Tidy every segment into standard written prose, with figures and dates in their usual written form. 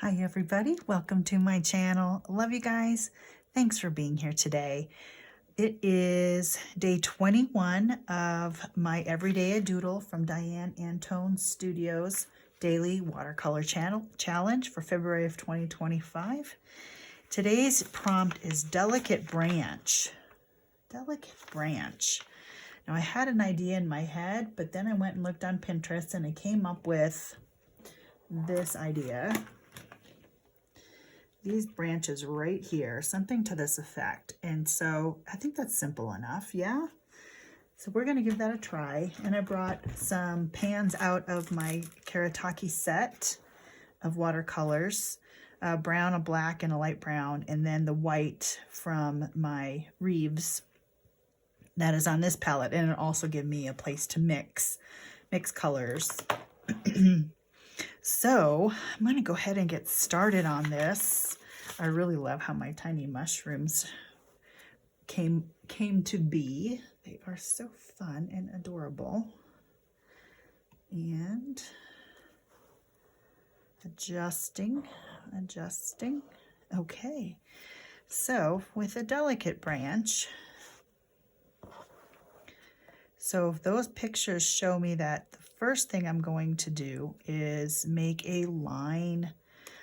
Hi everybody, welcome to my channel. Love you guys. Thanks for being here today. It is day 21 of my Everyday a Doodle from Diane Antone Studios Daily Watercolor Challenge for February of 2025. Today's prompt is Delicate Branch. Delicate Branch. Now I had an idea in my head, but then I went and looked on Pinterest and I came up with this idea. These branches right here, something to this effect. And so I think that's simple enough, yeah? So we're gonna give that a try. And I brought some pans out of my Karataki set of watercolors, a brown, a black, and a light brown, and then the white from my Reeves that is on this palette. And it'll also give me a place to mix colors. So I'm going to go ahead and get started on this. I really love how my tiny mushrooms came to be. They are so fun and adorable. And adjusting. Okay, so with a delicate branch, so if those pictures show me that the first thing I'm going to do is make a line.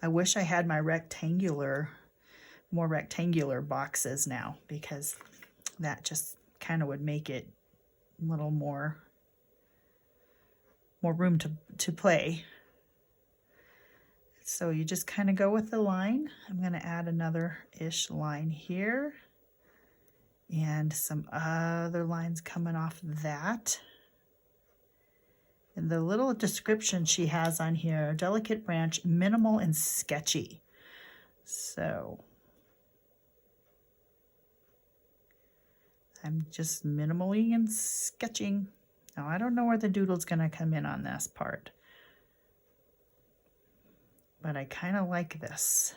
I wish I had my more rectangular boxes now, because that just kind of would make it a little more room to play. So you just kind of go with the line. I'm going to add another-ish line here. And some other lines coming off that. And the little description she has on here, delicate branch, minimal and sketchy. So I'm just minimally and sketching. Now I don't know where the doodle's gonna come in on this part, but I kind of like this.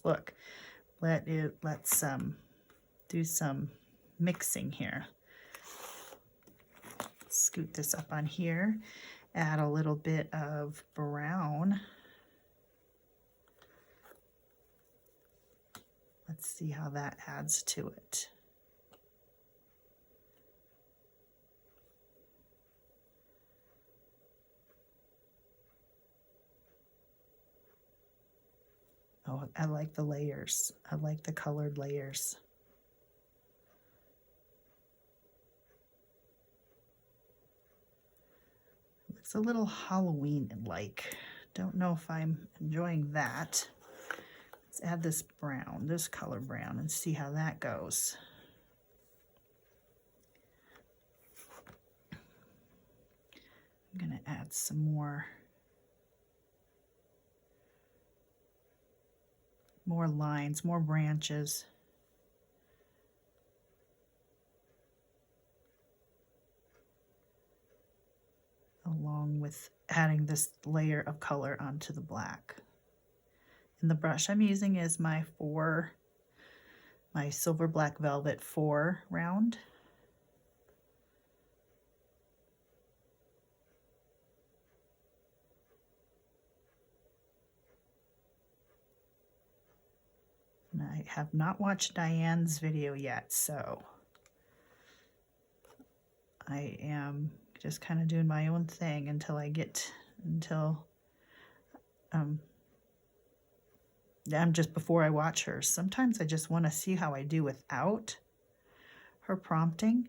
Look. Let's do some mixing here. Scoot this up on here, add a little bit of brown. Let's see how that adds to it. Oh, I like the layers. I like the colored layers. It's a little Halloween-like. Don't know if I'm enjoying that. Let's add this brown, this color brown, and see how that goes. I'm gonna add some more lines, more branches. Along with adding this layer of color onto the black. And the brush I'm using is my Silver Black Velvet 4 round. And I have not watched Diane's video yet, so I am just kind of doing my own thing until I'm just before I watch her. Sometimes I just want to see how I do without her prompting.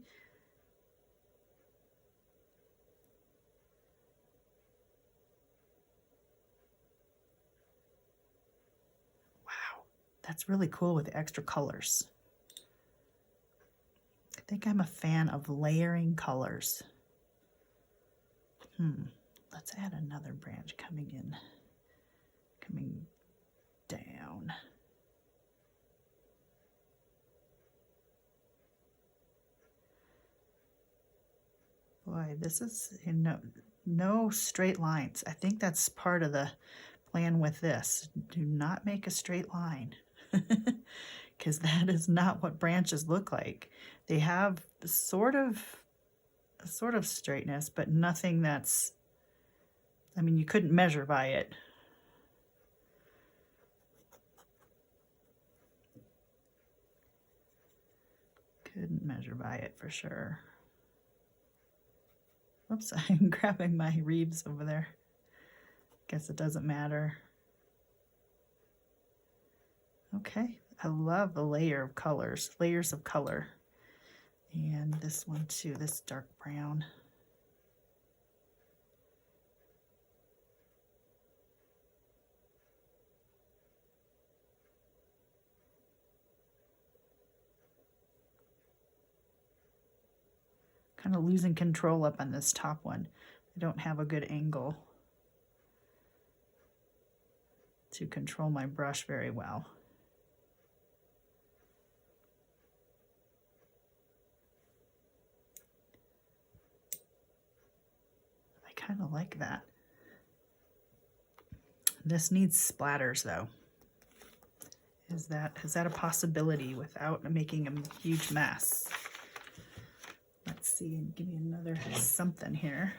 Wow, that's really cool with the extra colors. I think I'm a fan of layering colors. Let's add another branch coming down. Boy, this is no straight lines. I think that's part of the plan with this. Do not make a straight line, because that is not what branches look like. They have sort of straightness, but nothing that's, I mean, you couldn't measure by it. Couldn't measure by it for sure. Oops, I'm grabbing my Reeves over there. Guess it doesn't matter. Okay, I love the layer of colors, layers of color. And this one too, this dark brown. Kind of losing control up on this top one. I don't have a good angle to control my brush very well. I kind of like that. This needs splatters though. Is that a possibility without making a huge mess? Let's see, and give me another something here.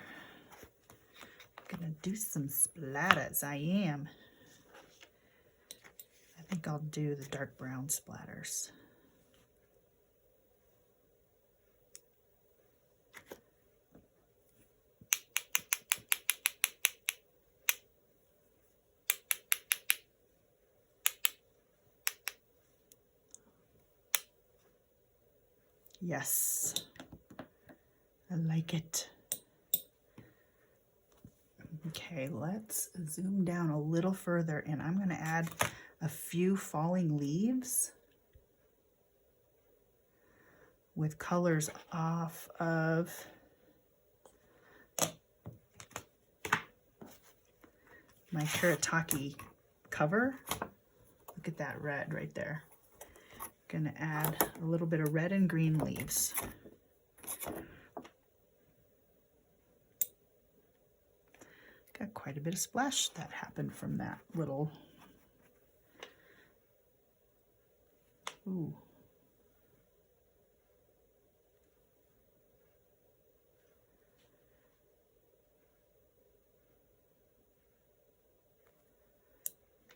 I'm gonna do some splatters. I am. I think I'll do the dark brown splatters. Yes, I like it. Okay, let's zoom down a little further and I'm going to add a few falling leaves with colors off of my Shirataki cover. Look at that red right there. Gonna add a little bit of red and green leaves. Got quite a bit of splash that happened from that little. Ooh.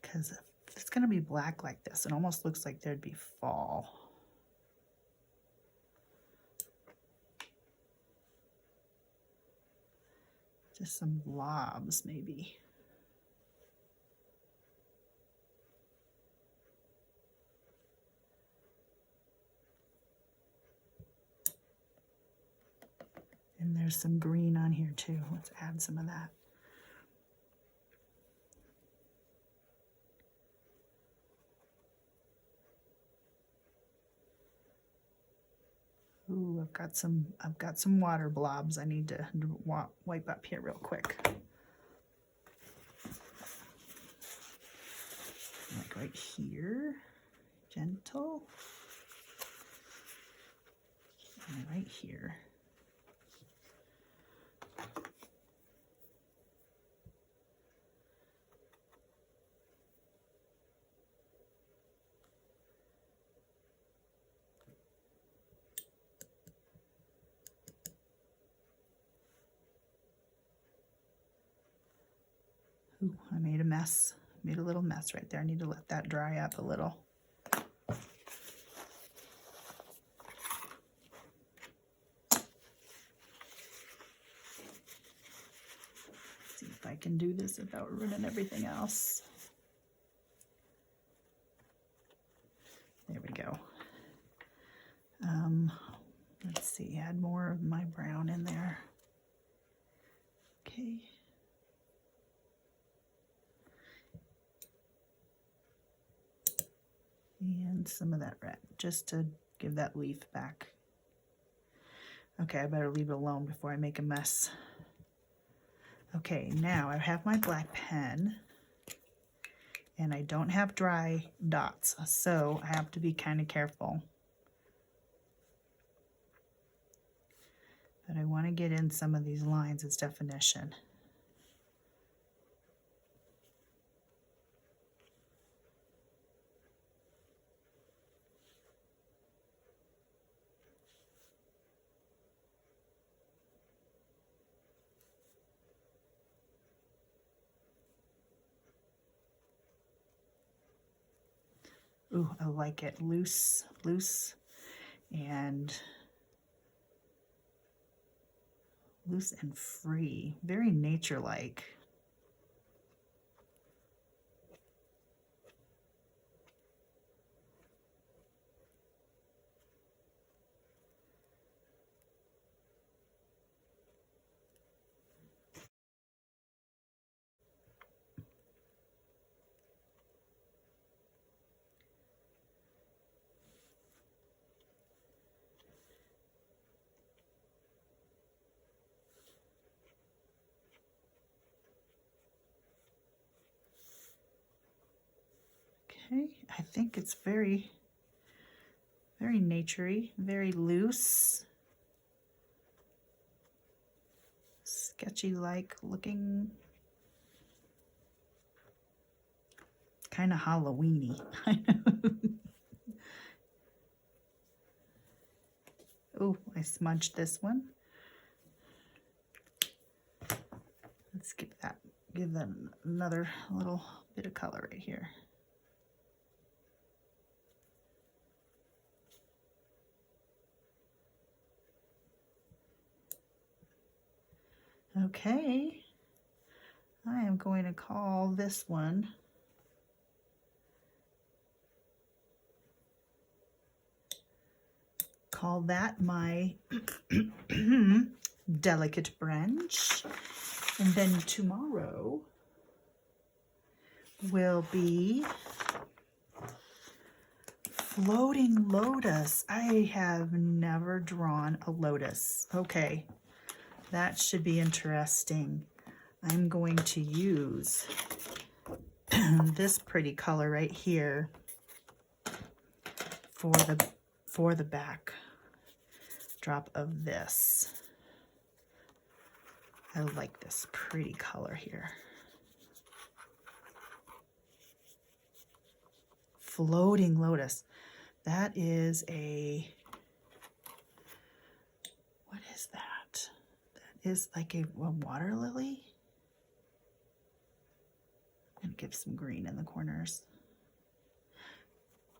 Because it's going to be black like this. It almost looks like there'd be fall. Just some blobs, maybe. And there's some green on here too. Let's add some of that. Ooh, I've got some water blobs I need to wipe up here real quick. Like right here, gentle. And right here. Ooh, I made a mess. Made a little mess right there. I need to let that dry up a little. See if I can do this without ruining everything else. There we go. Let's see, add more of my brown in there. Okay. And some of that red, just to give that leaf back. Okay, I better leave it alone before I make a mess. Okay, now I have my black pen, and I don't have dry dots, so I have to be kind of careful. But I want to get in some of these lines as definition. Ooh, I like it. Loose, loose. and loose and free, very nature-like. Okay, I think it's very, very naturey, very loose, sketchy-like looking, kind of Halloween-y. Oh, I smudged this one. Let's give that another little bit of color right here. Okay, I am going to call this one my delicate branch, and then tomorrow will be floating lotus. I have never drawn a lotus. Okay, that should be interesting. I'm going to use this pretty color right here for the back drop of this. I like this pretty color here. Floating lotus. That is a, what is that? That is like a water lily. And give some green in the corners.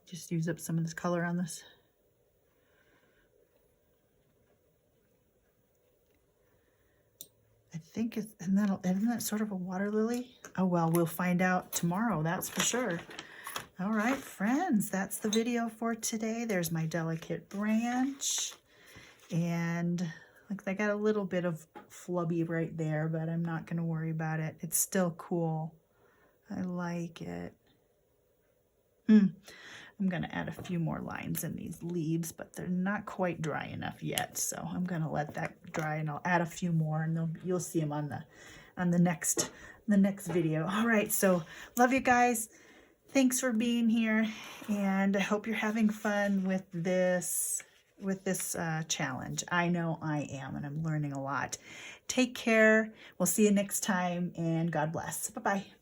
Just use up some of this color on this. I think it's, isn't that sort of a water lily? Oh well, we'll find out tomorrow, that's for sure. All right, friends, that's the video for today. There's my delicate branch. And like I got a little bit of flubby right there, but I'm not gonna worry about it. It's still cool. I like it. I'm gonna add a few more lines in these leaves, but they're not quite dry enough yet. So I'm gonna let that dry, and I'll add a few more, and you'll see them on the next video. All right, so love you guys. Thanks for being here, and I hope you're having fun with this challenge. I know I am, and I'm learning a lot. Take care. We'll see you next time, and God bless. Bye-bye.